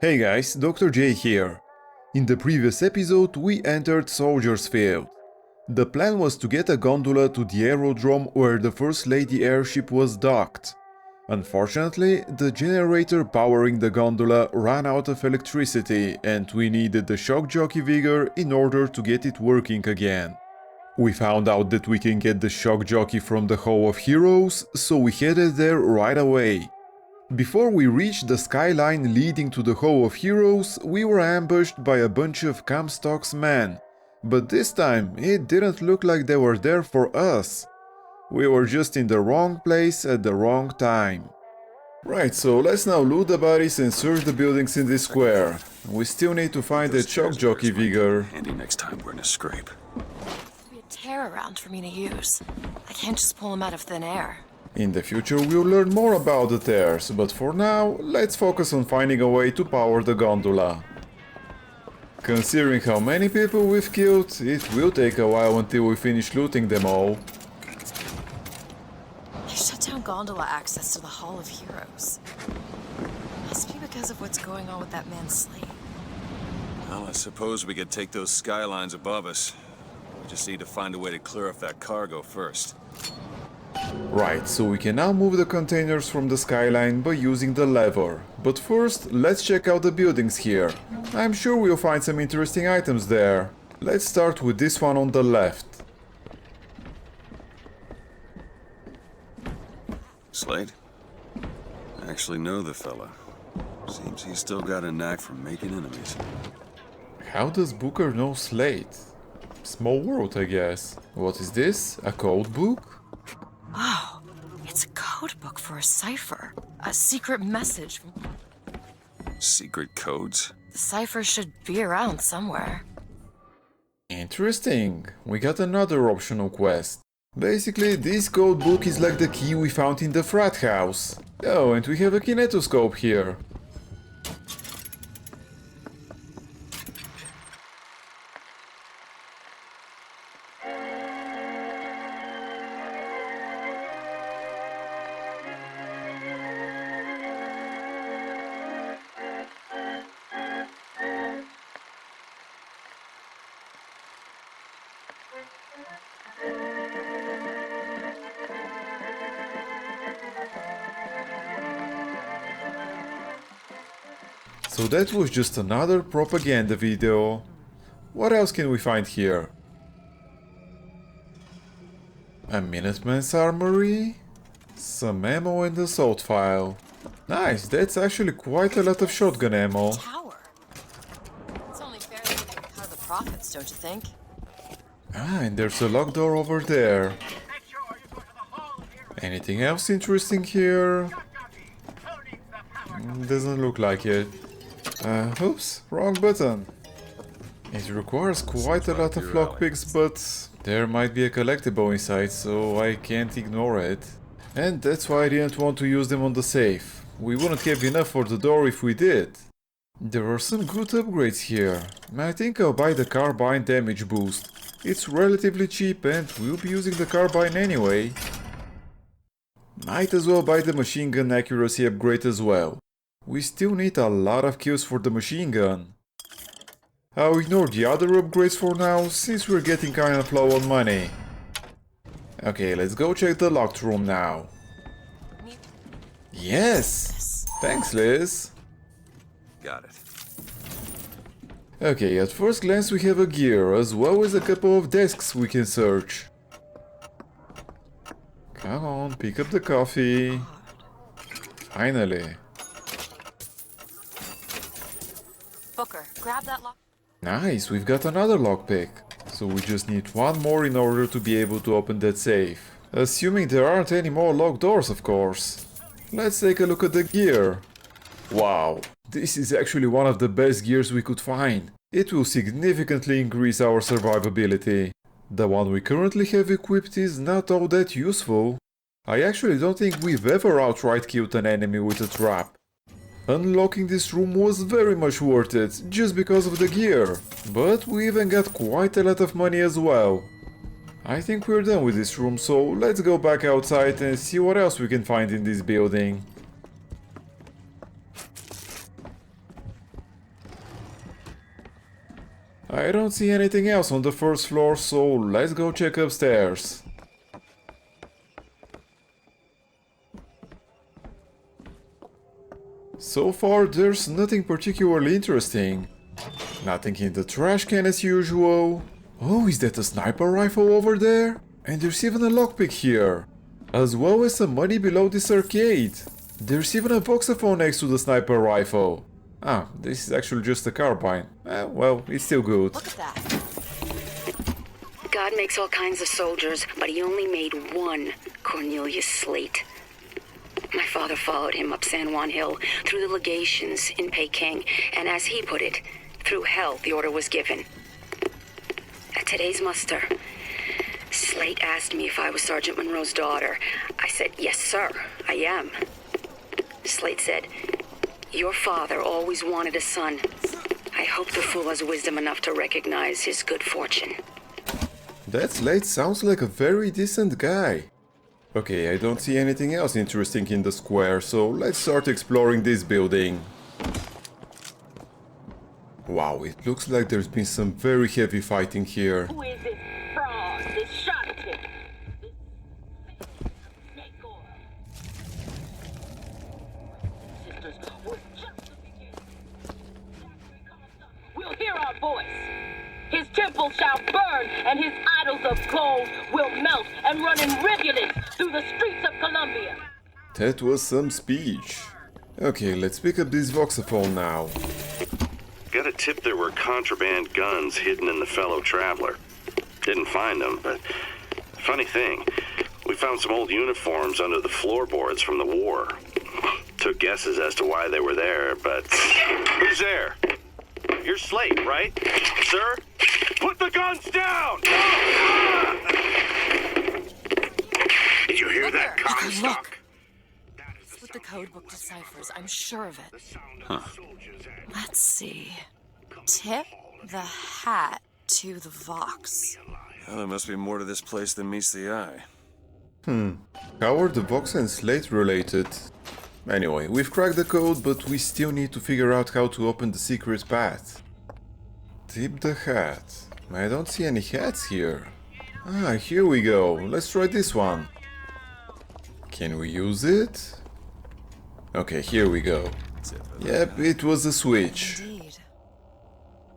Hey guys, Dr. J here. In the previous episode we entered Soldier's Field. The plan was to get a gondola to the aerodrome where the First Lady airship was docked. Unfortunately, the generator powering the gondola ran out of electricity and we needed the shock jockey vigor in order to get it working again. We found out that we can get the shock jockey from the Hall of Heroes, so we headed there right away. Before we reached the skyline leading to the Hall of Heroes, we were ambushed by a bunch of Comstock's men. But this time, it didn't look like they were there for us. We were just in the wrong place at the wrong time. Right, so let's now loot the bodies and search the buildings in this square. We still need to find the shock jockey vigor. Handy next time we're in a scrape. There'll be a tear around for me to use. I can't just pull them out of thin air. In the future we'll learn more about the tears, but for now, let's focus on finding a way to power the gondola. Considering how many people we've killed, it will take a while until we finish looting them all. They shut down gondola access to the Hall of Heroes. Must be because of what's going on with that man's slate. Well, I suppose we could take those skylines above us. We just need to find a way to clear off that cargo first. Right, so we can now move the containers from the skyline by using the lever. But first, let's check out the buildings here. I'm sure we'll find some interesting items there. Let's start with this one on the left. Slade? I actually know the fella. Seems he's still got a knack for making enemies. How does Booker know Slate? Small world, I guess. What is this? A code book? Oh, it's a code book for a cipher. A secret message. Secret codes? The cipher should be around somewhere. Interesting. We got another optional quest. Basically, this code book is like the key we found in the frat house. Oh, and we have a kinetoscope here. So that was just another propaganda video. What else can we find here? A Minuteman's armory? Some ammo and a salt file. Nice, that's actually quite a lot of shotgun ammo. Tower. It's only fair that they can cut the profits, don't you think? Ah, and there's a locked door over there. Anything else interesting here? Doesn't look like it. Oops, wrong button. It requires quite a lot of lockpicks, but there might be a collectible inside, so I can't ignore it. And that's why I didn't want to use them on the safe. We wouldn't have enough for the door if we did. There are some good upgrades here. I think I'll buy the carbine damage boost. It's relatively cheap and we'll be using the carbine anyway. Might as well buy the machine gun accuracy upgrade as well. We still need a lot of kills for the machine gun. I'll ignore the other upgrades for now, since we're getting kinda low on money. Okay, let's go check the locked room now. Yes! Thanks, Liz. Got it. Okay, at first glance we have a gear, as well as a couple of desks we can search. Come on, pick up the coffee. Finally. Booker, grab that lock. Nice, we've got another lockpick. So we just need one more in order to be able to open that safe. Assuming there aren't any more locked doors, of course. Let's take a look at the gear. Wow, this is actually one of the best gears we could find. It will significantly increase our survivability. The one we currently have equipped is not all that useful. I actually don't think we've ever outright killed an enemy with a trap. Unlocking this room was very much worth it, just because of the gear. But we even got quite a lot of money as well. I think we're done with this room, so let's go back outside and see what else we can find in this building. I don't see anything else on the first floor, so let's go check upstairs. So far, there's nothing particularly interesting. Nothing in the trash can as usual. Oh, is that a sniper rifle over there? And there's even a lockpick here. As well as some money below this arcade. There's even a voxophone next to the sniper rifle. Ah, this is actually just a carbine. Well, it's still good. Look at that. God makes all kinds of soldiers, but he only made one Cornelius Slate. My father followed him up San Juan Hill through the legations in Peking, and as he put it, through hell the order was given. At today's muster, Slate asked me if I was Sergeant Monroe's daughter. I said, yes, sir, I am. Slate said, your father always wanted a son. I hope the fool has wisdom enough to recognize his good fortune. That Slate sounds like a very decent guy. Okay, I don't see anything else interesting in the square, so let's start exploring this building. Wow, it looks like there's been some very heavy fighting here. Who is this fraud, this charlatan, this snake oil? Sisters, we're just the beginning. We'll hear our voice. His temple shall burn, and his idols of gold will melt and run in rivulets through the streets of Columbia. That was some speech. Okay, let's pick up this voxophone now. Got a tip there were contraband guns hidden in the fellow traveler. Didn't find them, but funny thing, we found some old uniforms under the floorboards from the war. Took guesses as to why they were there, but... Who's there? You're Slate, right? Sir? Put the guns down! Did you hear that, Booker, Comstock? It's what the codebook deciphers, I'm sure of it. Huh. Let's see. Tip the hat to the Vox. Well, there must be more to this place than meets the eye. How are the Vox and Slate related? Anyway, we've cracked the code, but we still need to figure out how to open the secret path. Tip the hat. I don't see any hats here. Ah, here we go. Let's try this one. Can we use it? Okay, here we go. Yep, it was a switch. Indeed.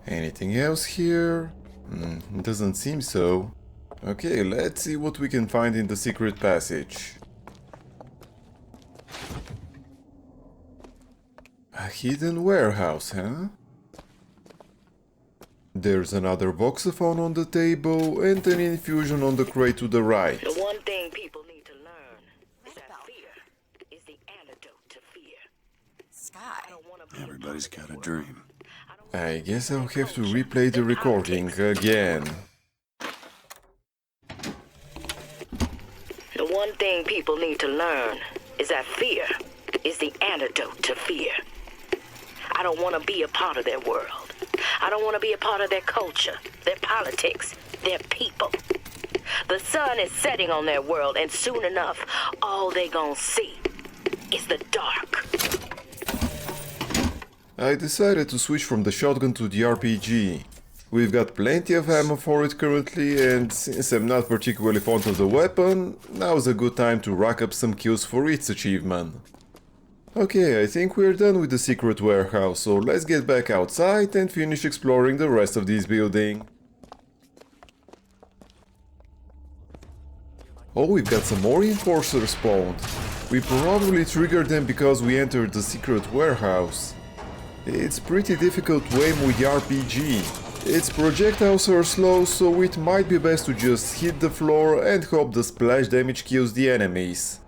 Anything else here? Doesn't seem so. Okay, let's see what we can find in the secret passage. A hidden warehouse, huh? There's another voxophone on the table and an infusion on the crate to the right. The one thing people need to learn is that fear is the antidote to fear. Sky. Everybody's got a dream. I guess I'll have to replay the recording again. The one thing people need to learn is that fear is the antidote to fear. I don't want to be a part of their world. I don't want to be a part of their culture, their politics, their people. The sun is setting on their world, and soon enough, all they gonna see is the dark. I decided to switch from the shotgun to the RPG. We've got plenty of ammo for it currently, and since I'm not particularly fond of the weapon, now's a good time to rack up some kills for its achievement. Okay, I think we're done with the secret warehouse, so let's get back outside and finish exploring the rest of this building. Oh, we've got some more enforcers spawned. We probably triggered them because we entered the secret warehouse. It's pretty difficult to aim with the RPG. Its projectiles are slow, so it might be best to just hit the floor and hope the splash damage kills the enemies.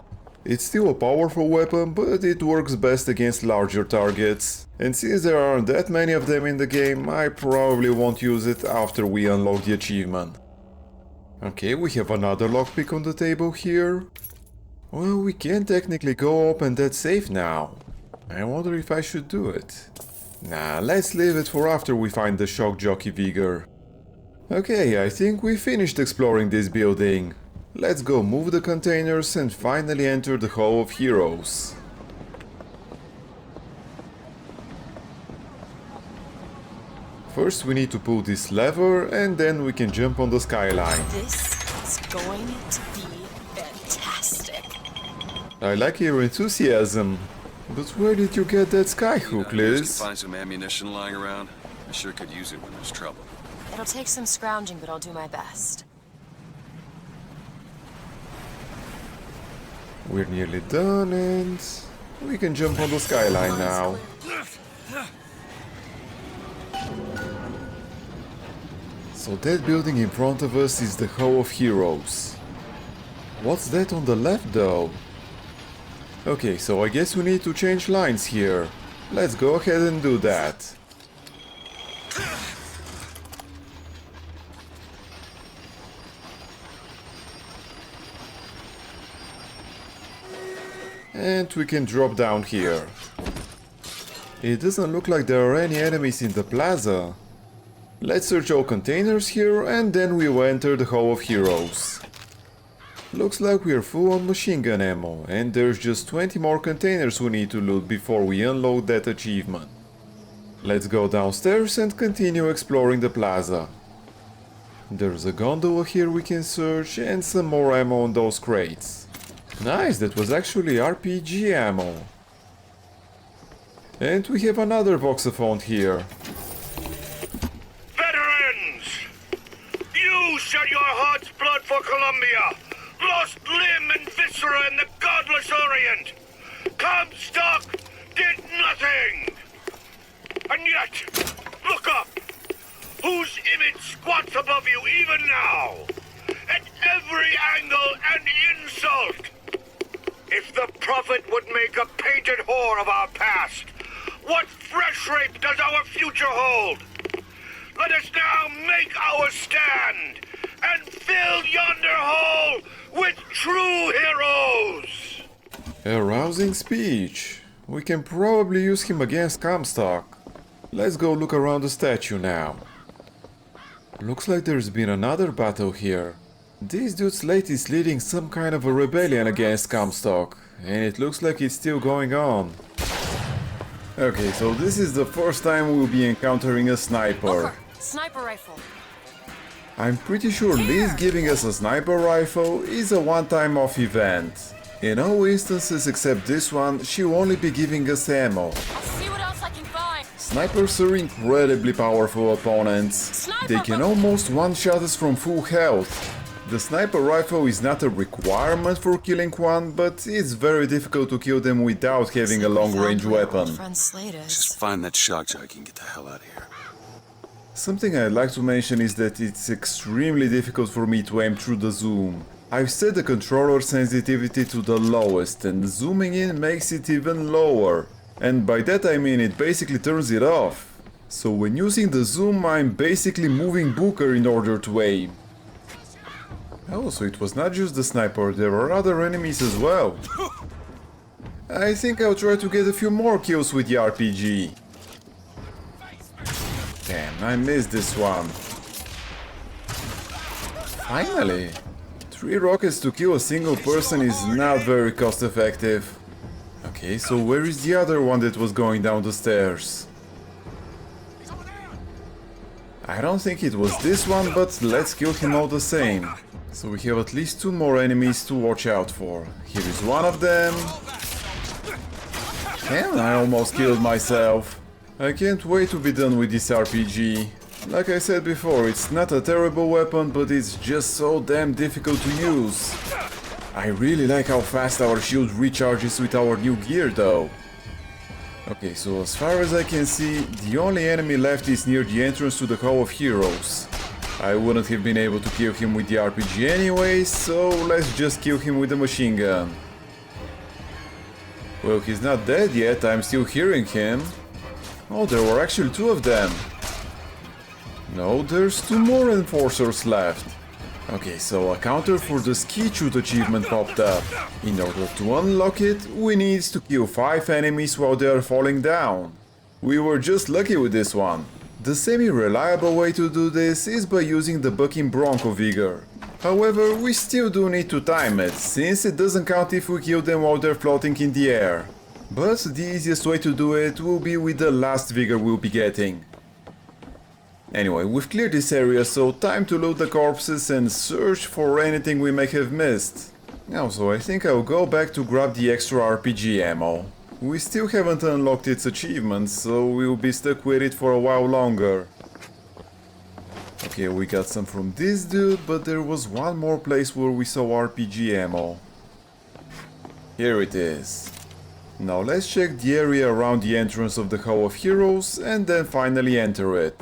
It's still a powerful weapon, but it works best against larger targets. And since there aren't that many of them in the game, I probably won't use it after we unlock the achievement. Okay, we have another lockpick on the table here. Well, we can technically go open that safe now. I wonder if I should do it. Nah, let's leave it for after we find the shock jockey vigor. Okay, I think we finished exploring this building. Let's go move the containers and finally enter the Hall of Heroes. First we need to pull this lever and then we can jump on the skyline. This is going to be fantastic. I like your enthusiasm. But where did you get that skyhook, Liz? Liz? Find some ammunition lying around. I sure could use it when there's trouble. It'll take some scrounging, but I'll do my best. We're nearly done and we can jump on the skyline now. So that building in front of us is the Hall of Heroes. What's that on the left though? Okay, so I guess we need to change lines here. Let's go ahead and do that. And we can drop down here. It doesn't look like there are any enemies in the plaza. Let's search all containers here and then we will enter the Hall of Heroes. Looks like we're full on machine gun ammo and there's just 20 more containers we need to loot before we unload that achievement. Let's go downstairs and continue exploring the plaza. There's a gondola here we can search and some more ammo on those crates. Nice, that was actually RPG ammo. And we have another voxophone here. Veterans! You shed your heart's blood for Columbia! Lost limb and viscera in the godless Orient! Comstock did nothing! And yet, look up! Whose image squats above you even now? At every angle and insult! If the prophet would make a painted whore of our past, what fresh rape does our future hold? Let us now make our stand and fill yonder hole with true heroes! A rousing speech. We can probably use him against Comstock. Let's go look around the statue now. Looks like there's been another battle here. This dude Slate is leading some kind of a rebellion against Comstock, and it looks like it's still going on. Okay, so this is the first time we'll be encountering a sniper. Booker, sniper rifle. I'm pretty sure Liz giving us a sniper rifle is a one-time off event. In all instances except this one, she'll only be giving us ammo. I'll see what else I can find. Snipers are incredibly powerful opponents. They can almost one-shot us from full health. The sniper rifle is not a requirement for killing one, but it's very difficult to kill them without having a long-range weapon. Just find that shock jockey and get the hell out of here. Something I'd like to mention is that it's extremely difficult for me to aim through the zoom. I've set the controller sensitivity to the lowest, and zooming in makes it even lower. And by that I mean it basically turns it off. So when using the zoom, I'm basically moving Booker in order to aim. Oh, so it was not just the sniper, there are other enemies as well. I think I'll try to get a few more kills with the RPG. Damn, I missed this one. Finally! 3 rockets to kill a single person is not very cost effective. Okay, so where is the other one that was going down the stairs? I don't think it was this one, but let's kill him all the same. So we have at least 2 more enemies to watch out for. Here is one of them. Damn, I almost killed myself. I can't wait to be done with this RPG. Like I said before, it's not a terrible weapon, but it's just so damn difficult to use. I really like how fast our shield recharges with our new gear though. Okay, so as far as I can see, the only enemy left is near the entrance to the Hall of Heroes. I wouldn't have been able to kill him with the RPG anyway, so let's just kill him with the machine gun. Well, he's not dead yet, I'm still hearing him. Oh, there were actually 2 of them. No, there's 2 more enforcers left. Okay, so a counter for the ski shoot achievement popped up. In order to unlock it, we need to kill 5 enemies while they are falling down. We were just lucky with this one. The semi-reliable way to do this is by using the bucking Bronco Vigor. However, we still do need to time it, since it doesn't count if we kill them while they're floating in the air. But the easiest way to do it will be with the last Vigor we'll be getting. Anyway, we've cleared this area, so time to loot the corpses and search for anything we may have missed. Also, I think I'll go back to grab the extra RPG ammo. We still haven't unlocked its achievements, so we'll be stuck with it for a while longer. Okay, we got some from this dude, but there was one more place where we saw RPG ammo. Here it is. Now let's check the area around the entrance of the Hall of Heroes and then finally enter it.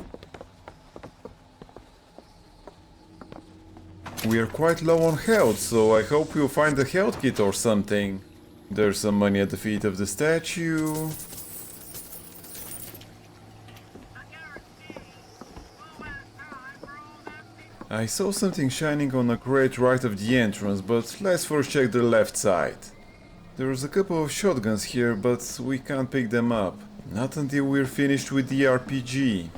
We are quite low on health, so I hope we'll find a health kit or something. There's some money at the feet of the statue. I saw something shining on a crate right of the entrance, but let's first check the left side. There's a couple of shotguns here, but we can't pick them up. Not until we're finished with the RPG.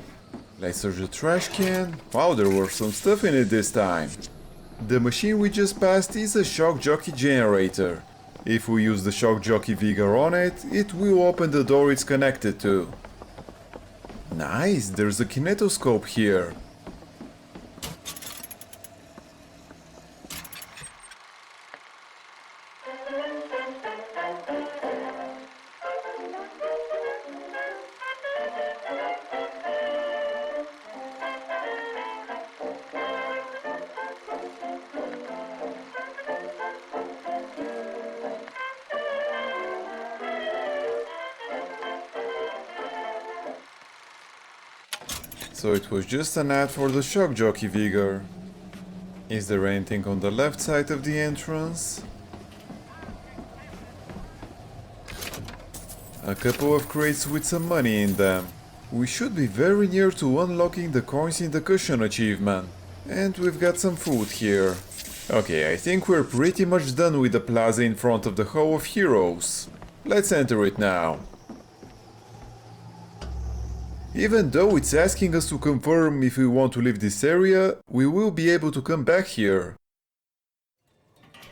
Let's search the trash can. Wow, there was some stuff in it this time. The machine we just passed is a shock jockey generator. If we use the shock jockey vigor on it, it will open the door it's connected to. Nice, there's a kinetoscope here. So it was just an ad for the shock jockey vigor. Is there anything on the left side of the entrance? A couple of crates with some money in them. We should be very near to unlocking the coins in the cushion achievement. And we've got some food here. Okay, I think we're pretty much done with the plaza in front of the Hall of Heroes. Let's enter it now. Even though it's asking us to confirm if we want to leave this area, we will be able to come back here.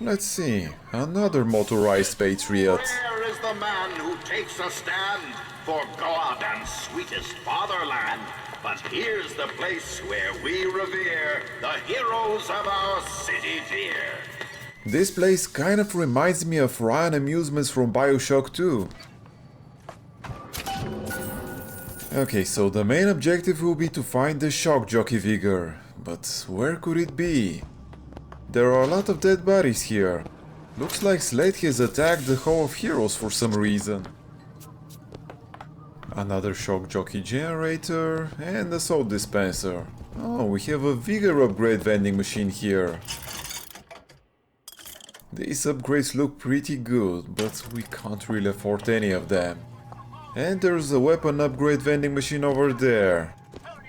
Let's see, another motorized patriot. Where is the man who takes a stand for God and sweetest fatherland? But here's the place where we revere the heroes of our city dear. This place kind of reminds me of Ryan Amusements from Bioshock 2. Okay, so the main objective will be to find the shock jockey vigor, but where could it be? There are a lot of dead bodies here. Looks like Slade has attacked the Hall of Heroes for some reason. Another shock jockey generator and a salt dispenser. Oh, we have a vigor upgrade vending machine here. These upgrades look pretty good, but we can't really afford any of them. And there's a weapon upgrade vending machine over there.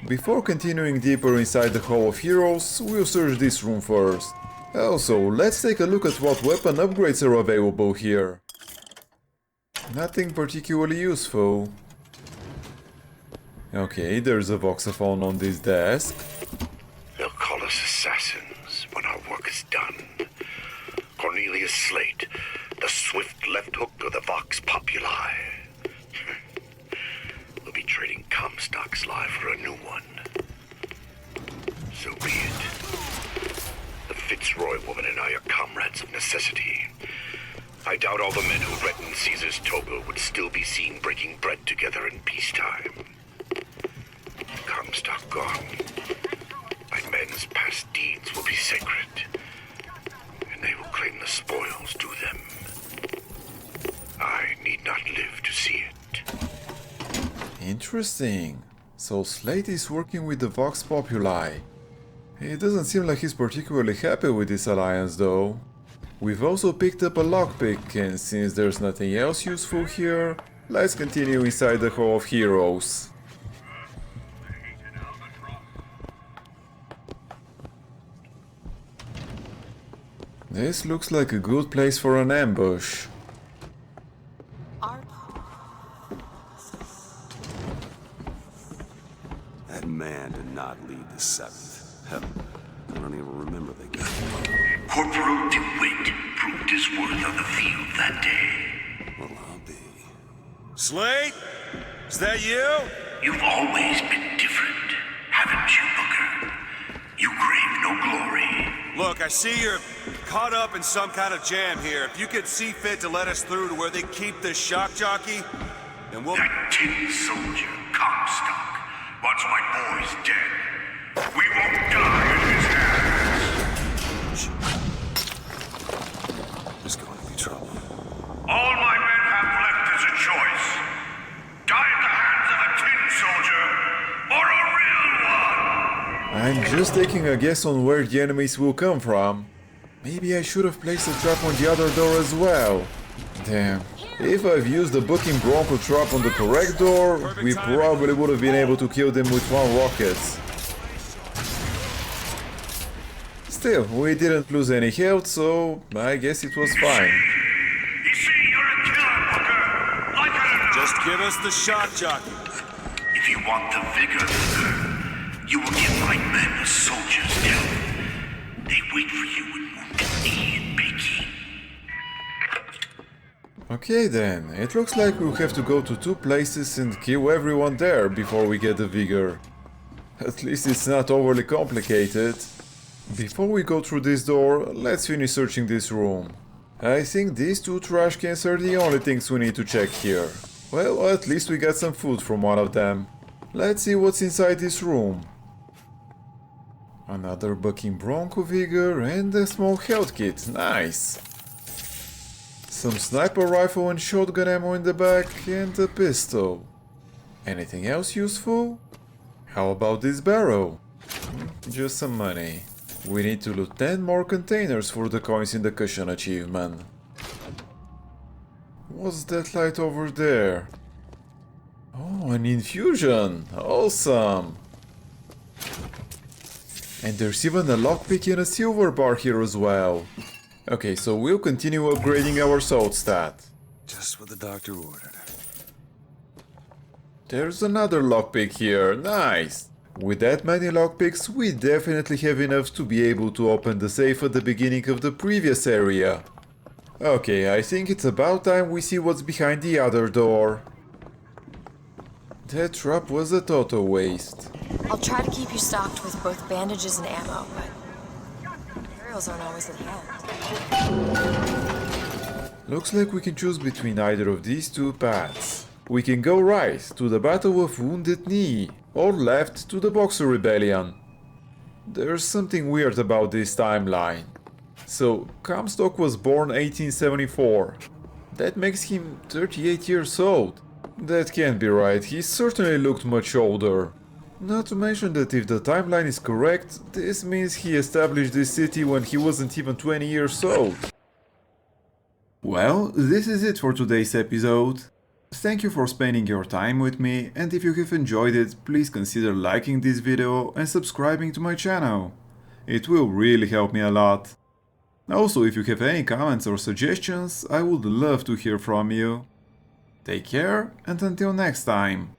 Before continuing deeper inside the Hall of Heroes, we'll search this room first. Also, let's take a look at what weapon upgrades are available here. Nothing particularly useful. Okay, there's a voxophone on this desk. They'll call us assassins when our work is done. Cornelius Slate, the swift left hook of the Vox Populi. We'll be trading Comstock's life for a new one. So be it. The Fitzroy woman and I are comrades of necessity. I doubt all the men who reddened Caesar's toga would still be seen breaking bread together in peacetime. Comstock gone, my men's past deeds will be sacred, and they will claim the spoils to them. I need not live to see it. Interesting. So Slade is working with the Vox Populi. It doesn't seem like he's particularly happy with this alliance though. We've also picked up a lockpick, and since there's nothing else useful here, let's continue inside the Hall of Heroes. This looks like a good place for an ambush. That man did not lead the 7th. Hell, I don't even remember the guy. Corporal DeWitt proved his worth on the field that day. Well, I'll be. Slate? Is that you? You've always been different, haven't haven't you, Booker? You crave no glory. Look, I see you're caught up in some kind of jam here. If you could see fit to let us through to where they keep the shock jockey, then we'll... That tin soldier, Comstock, wants my boys dead. We won't die in his hands. There's going to be trouble. All my men have left is a choice. Die at the hands of a tin soldier, or a real one! I'm just taking a guess on where the enemies will come from. Maybe I should have placed a trap on the other door as well. Damn. If I've used the Bucking Bronco trap on the correct door, we probably would have been able to kill them with one rocket. Still, we didn't lose any health, so I guess it was fine. You see, you're a killer, Booker. Like it or not. Just give us the shock jockey. If you want the vigor, Booker, you will give my men a soldier's death. They wait for you in Wounded Knee and Peking. Okay then, it looks like we'll have to go to two places and kill everyone there before we get the vigor. At least it's not overly complicated. Before we go through this door, let's finish searching this room. I think these two trash cans are the only things we need to check here. Well, at least we got some food from one of them. Let's see what's inside this room. Another Bucking Bronco vigor and a small health kit, nice! Some sniper rifle and shotgun ammo in the back and a pistol. Anything else useful? How about this barrel? Just some money. We need to loot 10 more containers for the coins in the cushion achievement. What's that light over there? Oh, an infusion! Awesome! And there's even a lockpick and a silver bar here as well. Okay, so we'll continue upgrading our sword stat. Just what the doctor ordered. There's another lockpick here, nice! With that many lockpicks, we definitely have enough to be able to open the safe at the beginning of the previous area. Okay, I think it's about time we see what's behind the other door. That trap was a total waste. I'll try to keep you stocked with both bandages and ammo, but materials aren't always at hand. Looks like we can choose between either of these two paths. We can go right to the Battle of Wounded Knee, or left to the Boxer Rebellion. There's something weird about this timeline. So, Comstock was born 1874. That makes him 38 years old. That can't be right, he certainly looked much older. Not to mention that if the timeline is correct, this means he established this city when he wasn't even 20 years old. Well, this is it for today's episode. Thank you for spending your time with me, and if you have enjoyed it, please consider liking this video and subscribing to my channel. It will really help me a lot. Also, if you have any comments or suggestions, I would love to hear from you. Take care, and until next time.